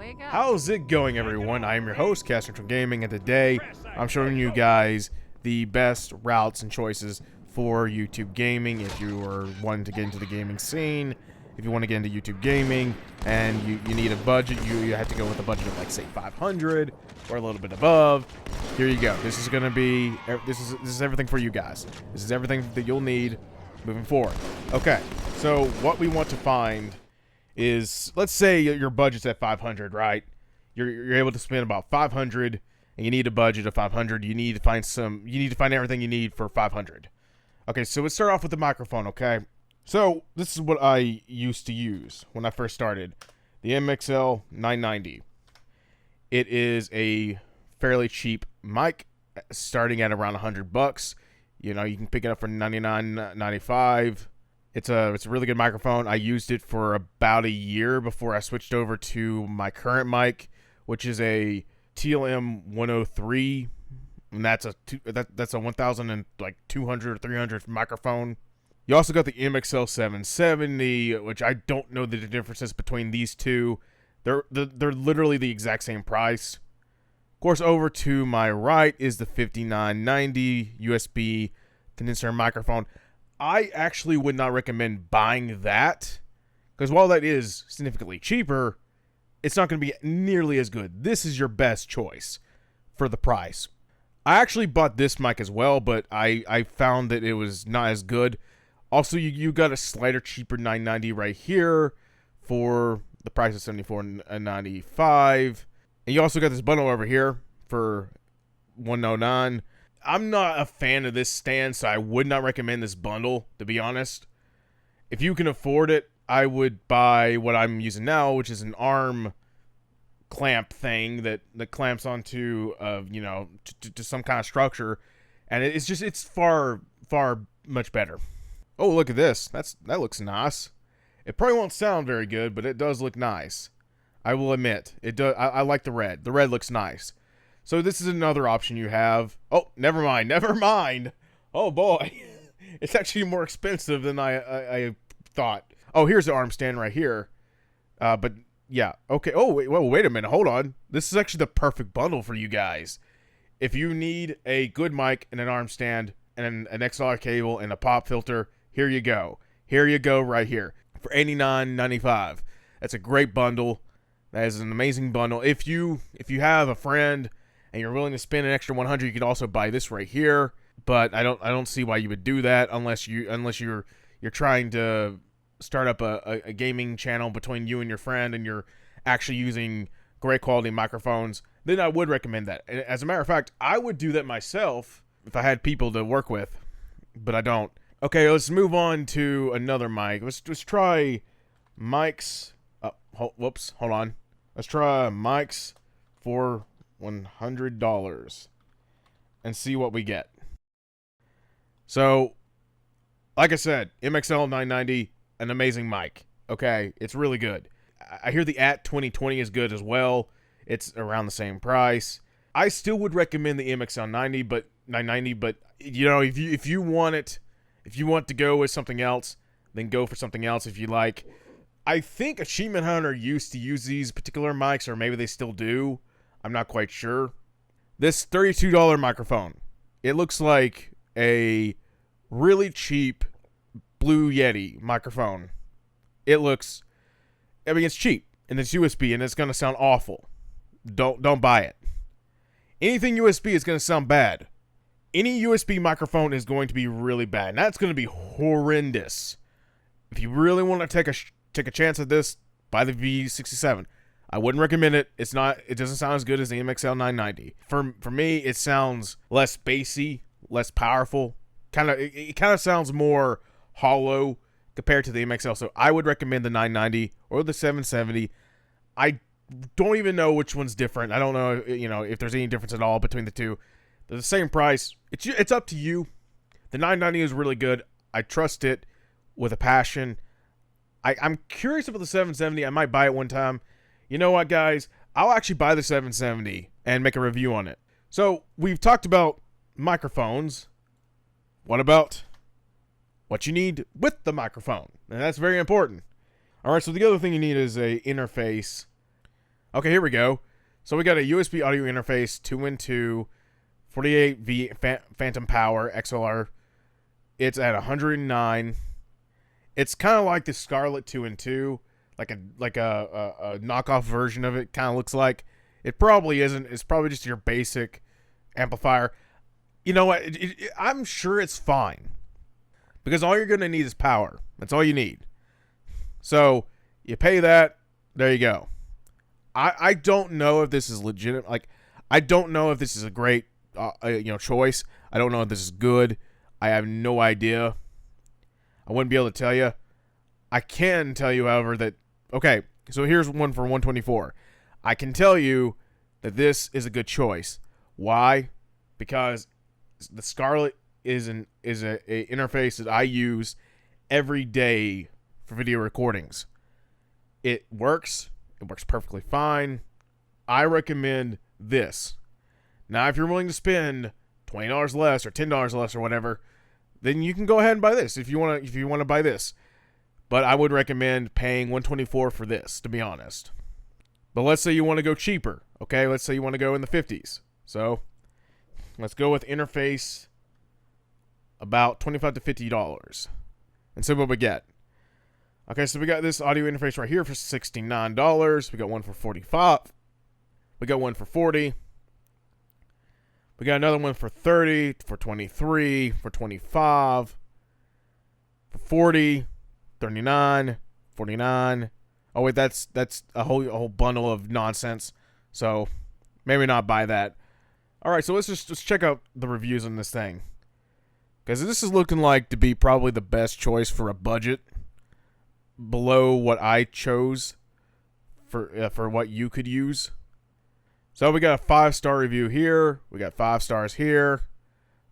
Wake up. How's it going, everyone? I am your host, Castron Gaming, and today I'm showing you guys the best routes and choices for YouTube gaming. If you are wanting to get into the gaming scene, if you want to get into YouTube gaming and you need a budget, you have to go with a budget of, like, say 500 or a little bit above. Here you go. This is gonna be this is everything for you guys. This is everything that you'll need moving forward. Okay, so what we want to find is, let's say your budget's at 500, right? You're able to spend about 500, and you need a budget of 500. You need to find everything you need for 500. Okay, so let's start off with the microphone, okay? So this is what I used to use when I first started, the MXL 990. It is a fairly cheap mic, starting at around $100. You know, you can pick it up for $99.95. It's a really good microphone. I used it for about a year before I switched over to my current mic, which is a TLM 103, and that's a 1,200 or 300 microphone. You also got the MXL 770, which I don't know the differences between these two. They're literally the exact same price. Of course, over to my right is the 5990 USB condenser microphone. I actually would not recommend buying that, because while that is significantly cheaper, it's not going to be nearly as good. This is your best choice for the price. I actually bought this mic as well, but I found that it was not as good. Also, you got a slighter cheaper 990 right here for the price of $74.95. And you also got this bundle over here for $109. I'm not a fan of this stand, so I would not recommend this bundle, to be honest. If you can afford it, I would buy what I'm using now, which is an arm clamp thing that clamps onto, to some kind of structure, and it's far much better. Oh, look at this. That looks nice. It probably won't sound very good, but it does look nice. I will admit, it does. I like the red. The red looks nice. So this is another option you have. Oh, never mind. Oh boy, it's actually more expensive than I thought. Oh, here's the arm stand right here. But yeah, okay. Oh, wait a minute. Hold on. This is actually the perfect bundle for you guys. If you need a good mic and an arm stand and an XLR cable and a pop filter, here you go. Here you go right here for $89.95. That's a great bundle. That is an amazing bundle. If you have a friend and you're willing to spend an extra $100, you could also buy this right here. But I don't see why you would do that unless you're trying to start up a gaming channel between you and your friend, and you're actually using great quality microphones. Then I would recommend that. As a matter of fact, I would do that myself if I had people to work with, but I don't. Okay, let's move on to another mic. Let's try mics. Whoops, hold on. Let's try mics for $100 and see what we get. So, like I said, MXL 990, an amazing mic. Okay, it's really good. I hear the AT 2020 is good as well. It's around the same price. I still would recommend the MXL 990, but you know, if you want to go with something else, then go for something else if you like. I think Achievement Hunter used to use these particular mics, or maybe they still do. I'm not quite sure. This $32 microphone, it looks like a really cheap Blue Yeti microphone. It's cheap, and it's USB, and it's going to sound awful. Don't buy it. Anything USB is going to sound bad. Any USB microphone is going to be really bad, and that's going to be horrendous. If you really want to take a chance at this, buy the V67. I wouldn't recommend it. It doesn't sound as good as the MXL 990. For me, it sounds less bassy, less powerful. It kind of sounds more hollow compared to the MXL. So I would recommend the 990 or the 770. I don't even know which one's different. I don't know, if there's any difference at all between the two. They're the same price. It's up to you. The 990 is really good. I trust it with a passion. I'm curious about the 770. I might buy it one time. You know what, guys? I'll actually buy the 770 and make a review on it. So, we've talked about microphones. What about what you need with the microphone? And that's very important. Alright, so the other thing you need is a interface. Okay, here we go. So we got a USB audio interface, 2-in-2, 48V phantom power, XLR. It's at 109. It's kind of like the Scarlett 2-in-2, like a knockoff version of it. Kind of looks like. It probably isn't. It's probably just your basic amplifier. You know what? I'm sure it's fine, because all you're gonna need is power. That's all you need. So you pay that. There you go. I don't know if this is legitimate. Like, I don't know if this is a great choice. I don't know if this is good. I have no idea. I wouldn't be able to tell you. I can tell you, however, that okay. So here's one for 124. I can tell you that this is a good choice. Why? Because the Scarlett is a interface that I use every day for video recordings. It works. It works perfectly fine. I recommend this. Now, if you're willing to spend $20 less or $10 less or whatever, then you can go ahead and buy this if you want to buy this. But I would recommend paying $124 for this, to be honest. But let's say you want to go cheaper, okay? Let's say you want to go in the 50s. So let's go with interface about $25 to $50 and see what we get. Okay, so we got this audio interface right here for $69. We got one for $45. We got one for $40. We got another one for $30, for $23, for $25, for $40, $39, $49. Oh wait, that's a whole bundle of nonsense. So maybe not buy that. All right, so let's just check out the reviews on this thing, because this is looking like to be probably the best choice for a budget below what I chose for what you could use. So we got a 5-star review here. We got 5 stars here.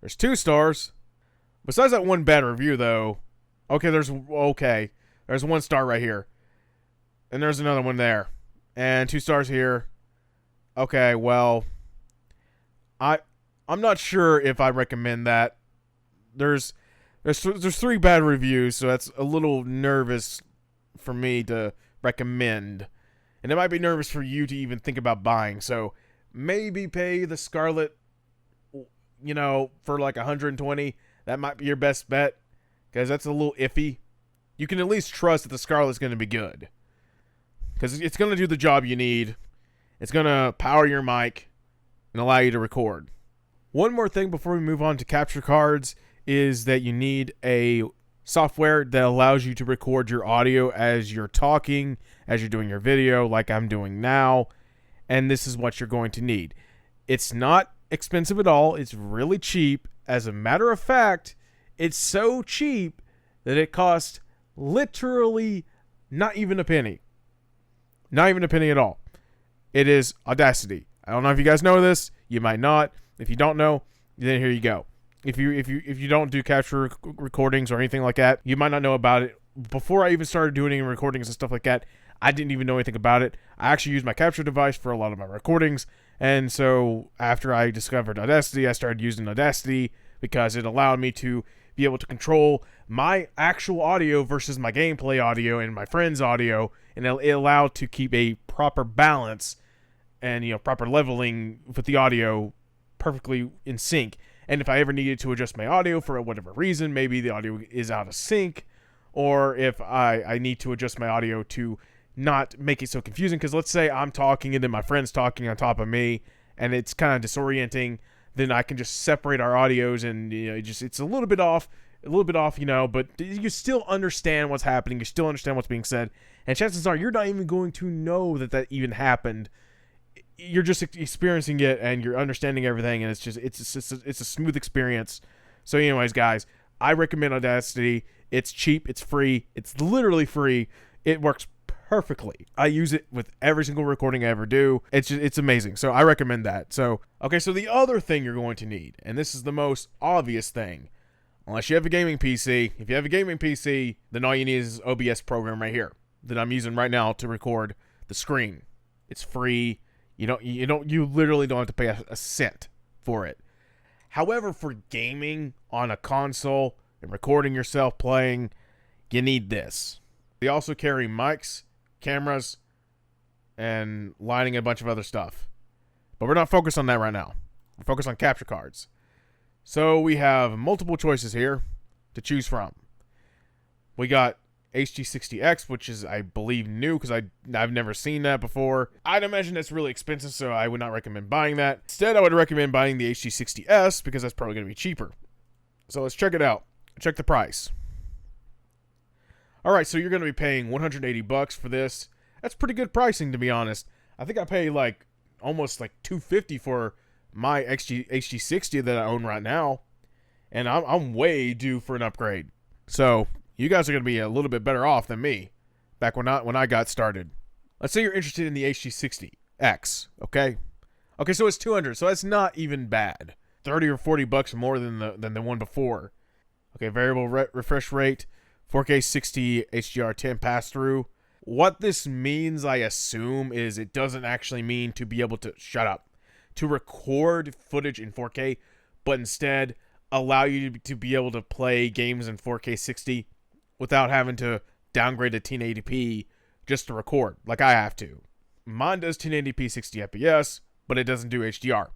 There's 2 stars. Besides that one bad review, though. Okay, there's 1 star right here. And there's another one there. And 2 stars here. Okay, well, I'm not sure if I recommend that. There's 3 bad reviews, so that's a little nervous for me to recommend. And it might be nervous for you to even think about buying. So maybe pay the Scarlett, for like $120. That might be your best bet, because that's a little iffy. You can at least trust that the Scarlett's going to be good, because it's going to do the job you need. It's going to power your mic and allow you to record. One more thing before we move on to capture cards is that you need a software that allows you to record your audio as you're talking, as you're doing your video, like I'm doing now. And this is what you're going to need. It's not expensive at all. It's really cheap. As a matter of fact, it's so cheap that it costs literally not even a penny. Not even a penny at all. It is Audacity. I don't know if you guys know this. You might not. If you don't know, then here you go. If you don't do capture recordings or anything like that, you might not know about it. Before I even started doing any recordings and stuff like that, I didn't even know anything about it. I actually used my capture device for a lot of my recordings, and so after I discovered Audacity, I started using Audacity because it allowed me to be able to control my actual audio versus my gameplay audio and my friend's audio, and it allowed to keep a proper balance and proper leveling with the audio perfectly in sync. And if I ever needed to adjust my audio for whatever reason, maybe the audio is out of sync, or if I need to adjust my audio to not make it so confusing, because let's say I'm talking and then my friend's talking on top of me and it's kind of disorienting, then I can just separate our audios and it's a little bit off, but you still understand what's happening, you still understand what's being said, and chances are you're not even going to know that even happened. You're just experiencing it and you're understanding everything, and it's a smooth experience. So anyways, guys, I recommend Audacity. It's cheap, it's free, it's literally free. It works perfectly. I use it with every single recording I ever do. It's amazing. So I recommend that. So the other thing you're going to need, and this is the most obvious thing, unless you have a gaming PC. If you have a gaming PC, then all you need is this OBS program right here that I'm using right now to record the screen. It's free. You literally don't have to pay a cent for it. However, for gaming on a console and recording yourself playing, you need this. They also carry mics, cameras, and lining a bunch of other stuff. But we're not focused on that right now. We're focused on capture cards. So we have multiple choices here to choose from. We got HD60X, which is, I believe, new because I've never seen that before. I'd imagine that's really expensive, so I would not recommend buying that. Instead, I would recommend buying the HD60S because that's probably going to be cheaper. So let's check it out. Check the price. All right, so you're going to be paying $180 for this. That's pretty good pricing, to be honest. I think I pay like almost like $250 for my HD60 that I own right now, and I'm way due for an upgrade. So you guys are going to be a little bit better off than me back when I got started. Let's say you're interested in the HD60X, okay? Okay, so it's $200, so that's not even bad. $30 or $40 more than the one before. Okay, variable refresh rate, 4K 60 HDR10 pass-through. What this means, I assume, is it doesn't actually mean to be able to to record footage in 4K, but instead allow you to be able to play games in 4K 60 without having to downgrade to 1080p just to record, like I have to. Mine does 1080p 60 FPS, but it doesn't do HDR.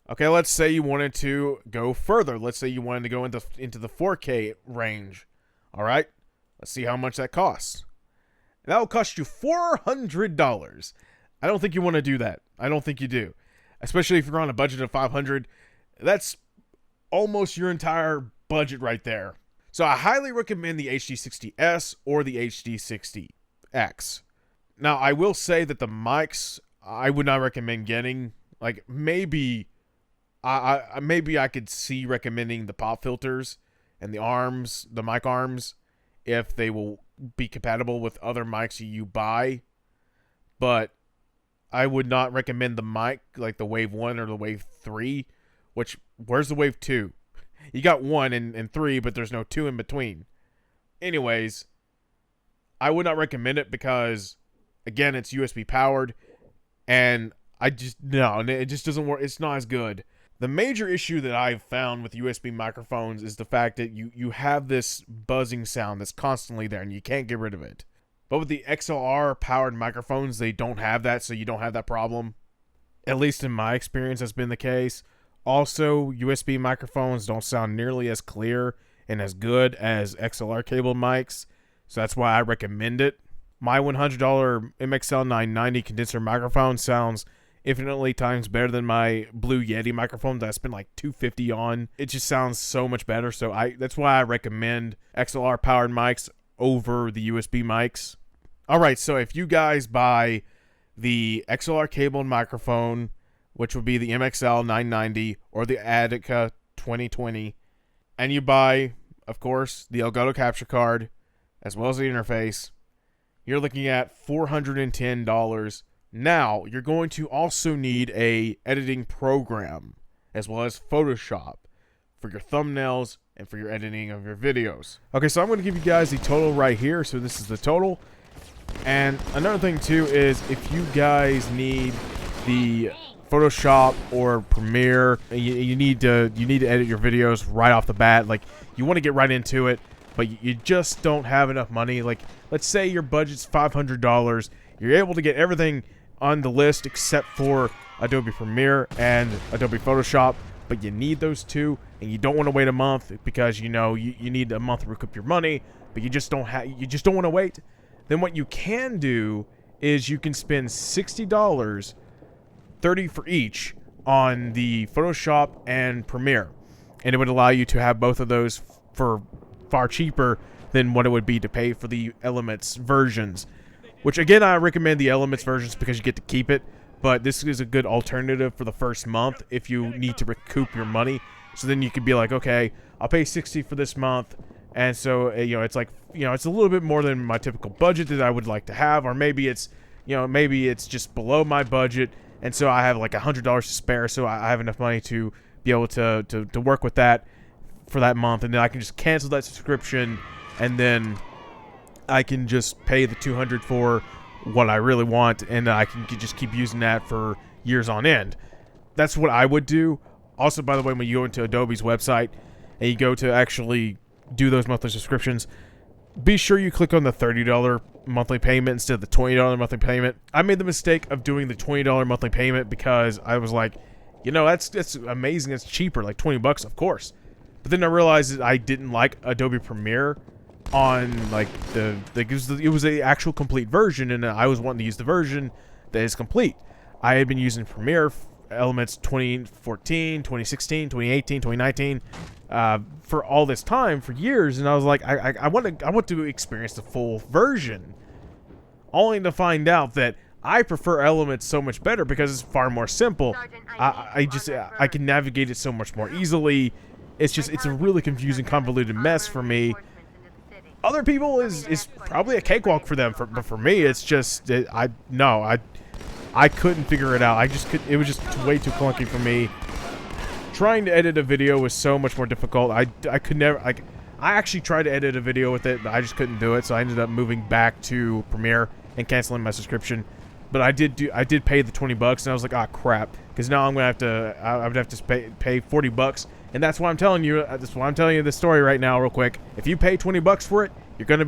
Okay, let's say you wanted to go further. Let's say you wanted to go into the 4K range. All right, let's see how much that costs. That will cost you $400. I don't think you want to do that. I don't think you do. Especially if you're on a budget of $500. That's almost your entire budget right there. So I highly recommend the HD60S or the HD60X. Now, I will say that the mics, I would not recommend getting. Like, maybe I could see recommending the pop filters and the arms, the mic arms, if they will be compatible with other mics you buy. But I would not recommend the mic, like the Wave 1 or the Wave 3, which, where's the Wave 2? You got 1 and 3, but there's no 2 in between. Anyways, I would not recommend it because, again, it's USB powered, and it just doesn't work. It's not as good. The major issue that I've found with USB microphones is the fact that you have this buzzing sound that's constantly there, and you can't get rid of it. But with the XLR-powered microphones, they don't have that, so you don't have that problem. At least in my experience, that's been the case. Also, USB microphones don't sound nearly as clear and as good as XLR cable mics, so that's why I recommend it. My $100 MXL 990 condenser microphone sounds infinitely times better than my Blue Yeti microphone that I spent like $250 on. It just sounds so much better, so that's why I recommend XLR-powered mics over the USB mics. Alright, so if you guys buy the XLR cable microphone, which would be the MXL 990 or the Adica 2020, and you buy, of course, the Elgato capture card, as well as the interface, you're looking at $410. Now, you're going to also need a editing program, as well as Photoshop, for your thumbnails and for your editing of your videos. Okay, so I'm going to give you guys the total right here. So this is the total. And another thing too is if you guys need the Photoshop or Premiere, you need to edit your videos right off the bat. Like, you want to get right into it, but you just don't have enough money. Like, let's say your budget's $500. You're able to get everything on the list except for Adobe Premiere and Adobe Photoshop, but you need those two, and you don't want to wait a month because you need a month to recoup your money, but you just don't want to wait. Then what you can do is you can spend $60, $30 for each, on the Photoshop and Premiere, and it would allow you to have both of those for far cheaper than what it would be to pay for the Elements versions. Which, again, I recommend the Elements versions because you get to keep it, but this is a good alternative for the first month if you need to recoup your money. So then you could be like, okay, I'll pay $60 for this month, and so it's like, it's a little bit more than my typical budget that I would like to have, or maybe it's just below my budget, and so I have like $100 to spare, so I have enough money to be able to work with that for that month, and then I can just cancel that subscription, and then I can just pay the $200 for what I really want, and I can just keep using that for years on end. That's what I would do. Also, by the way, when you go into Adobe's website and you go to actually do those monthly subscriptions, be sure you click on the $30 monthly payment instead of the $20 monthly payment. I made the mistake of doing the $20 monthly payment because I was like, you know, that's amazing. It's cheaper, like 20 bucks, of course. But then I realized that I didn't like Adobe Premiere on like it was the actual complete version, and I was wanting to use the version that is complete. I had been using Premiere Elements 2014, 2016, 2018, 2019 for all this time, for years, and I was like, I want to experience the full version, only to find out that I prefer Elements so much better because it's far more simple. I can navigate it so much more easily. It's a really confusing, convoluted mess for me. Other people is probably a cakewalk for them, but for me, it's just I couldn't figure it out. It was just way too clunky for me. Trying to edit a video was so much more difficult. I could never, I actually tried to edit a video with it, but I just couldn't do it. So I ended up moving back to Premiere and canceling my subscription. But I did pay the 20 bucks, and I was like, ah, crap, because now I would have to pay 40 bucks, and that's why I'm telling you. That's why I'm telling you this story right now, real quick. If you pay 20 bucks for it, you're gonna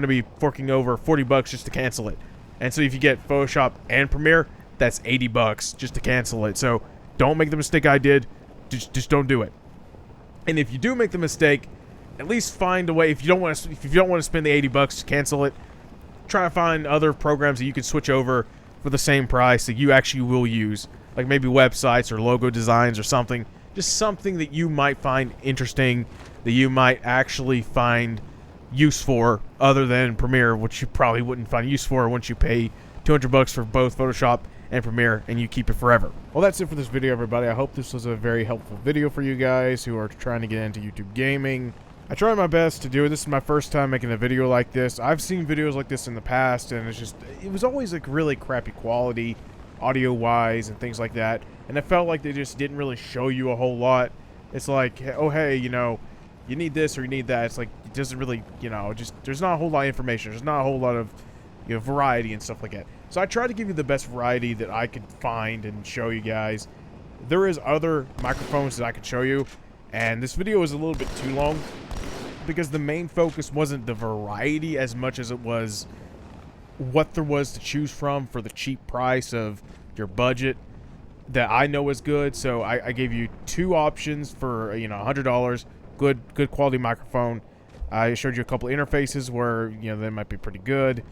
be forking over 40 bucks just to cancel it. And so if you get Photoshop and Premiere, that's 80 bucks just to cancel it. So don't make the mistake I did. Just don't do it. And if you do make the mistake, at least find a way. If you don't want to spend the 80 bucks to cancel it, try to find other programs that you can switch over for the same price that you actually will use, like maybe websites or logo designs or something. Just something that you might find interesting, that you might actually find use for, other than Premiere, which you probably wouldn't find use for once you pay 200 bucks for both Photoshop and Premiere, and you keep it forever. Well, that's it for this video, everybody. I hope this was a very helpful video for you guys who are trying to get into YouTube gaming. I try my best to do it. This is my first time making a video like this. I've seen videos like this in the past, and it was always like really crappy quality, audio-wise and things like that. And it felt like they just didn't really show you a whole lot. It's like, oh, hey, you know, you need this or you need that. It's like, it doesn't really, you know, just, there's not a whole lot of information. There's not a whole lot of, you know, variety and stuff like that. So I try to give you the best variety that I could find and show you guys. There is other microphones that I could show you, and this video is a little bit too long because the main focus wasn't the variety as much as it was what there was to choose from for the cheap price of your budget that I know is good. So I gave you two options for, you know, $100, good quality microphone. I showed you a couple of interfaces where, you know, they might be pretty good.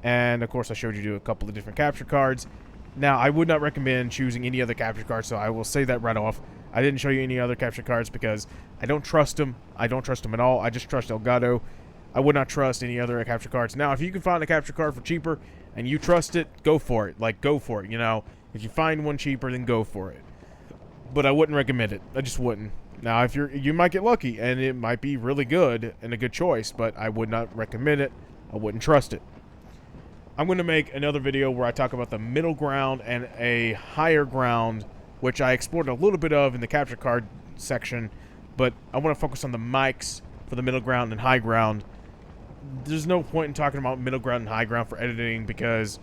And of course I showed you a couple of different capture cards. Now I would not recommend choosing any other capture cards, so I will say that right off. I didn't show you any other capture cards because I don't trust them. I don't trust them at all. I just trust Elgato. I would not trust any other capture cards. Now, if you can find a capture card for cheaper and you trust it, go for it. Like, go for it, you know. If you find one cheaper, then go for it. But I wouldn't recommend it. I just wouldn't. Now, if you might get lucky, and it might be really good and a good choice, but I would not recommend it. I wouldn't trust it. I'm going to make another video where I talk about the middle ground and a higher ground, which I explored a little bit of in the capture card section, but I want to focus on the mics for the middle ground and high ground. There's no point in talking about middle ground and high ground for editing because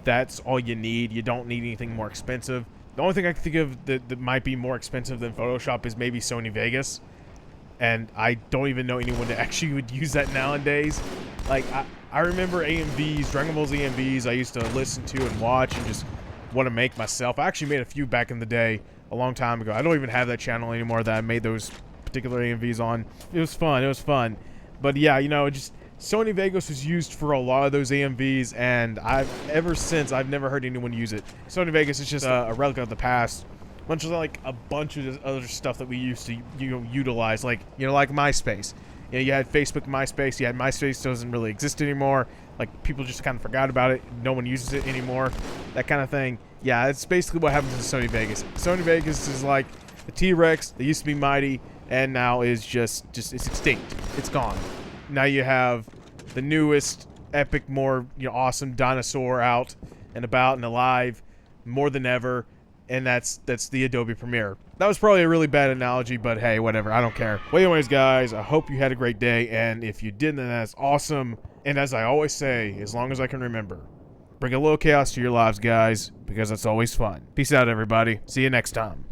that's all you need. You don't need anything more expensive. The only thing I can think of that might be more expensive than Photoshop is maybe Sony Vegas, and I don't even know anyone that actually would use that nowadays. Like, I remember AMVs, Dragon Ball's AMVs I used to listen to and watch and just want to make myself. I actually made a few back in the day, a long time ago. I don't even have that channel anymore that I made those particular AMVs on. It was fun. It was fun. But yeah, you know, just Sony Vegas was used for a lot of those AMVs, and ever since I've never heard anyone use it. Sony Vegas is just a relic of the past. Much like a bunch of other stuff that we used to utilize, like, you know, like MySpace. You know, you had Facebook, MySpace. You had MySpace, doesn't really exist anymore. Like, people just kind of forgot about it. No one uses it anymore. That kind of thing. Yeah, it's basically what happens in Sony Vegas. Sony Vegas is like the T-Rex. They used to be mighty, and now is just it's extinct. It's gone. Now you have the newest, epic, more, you know, awesome dinosaur out and about and alive more than ever, and that's the Adobe Premiere. That was probably a really bad analogy, but hey, whatever. I don't care. Well, anyways, guys, I hope you had a great day, and if you didn't, then that's awesome. And as I always say, as long as I can remember, bring a little chaos to your lives, guys, because that's always fun. Peace out, everybody. See you next time.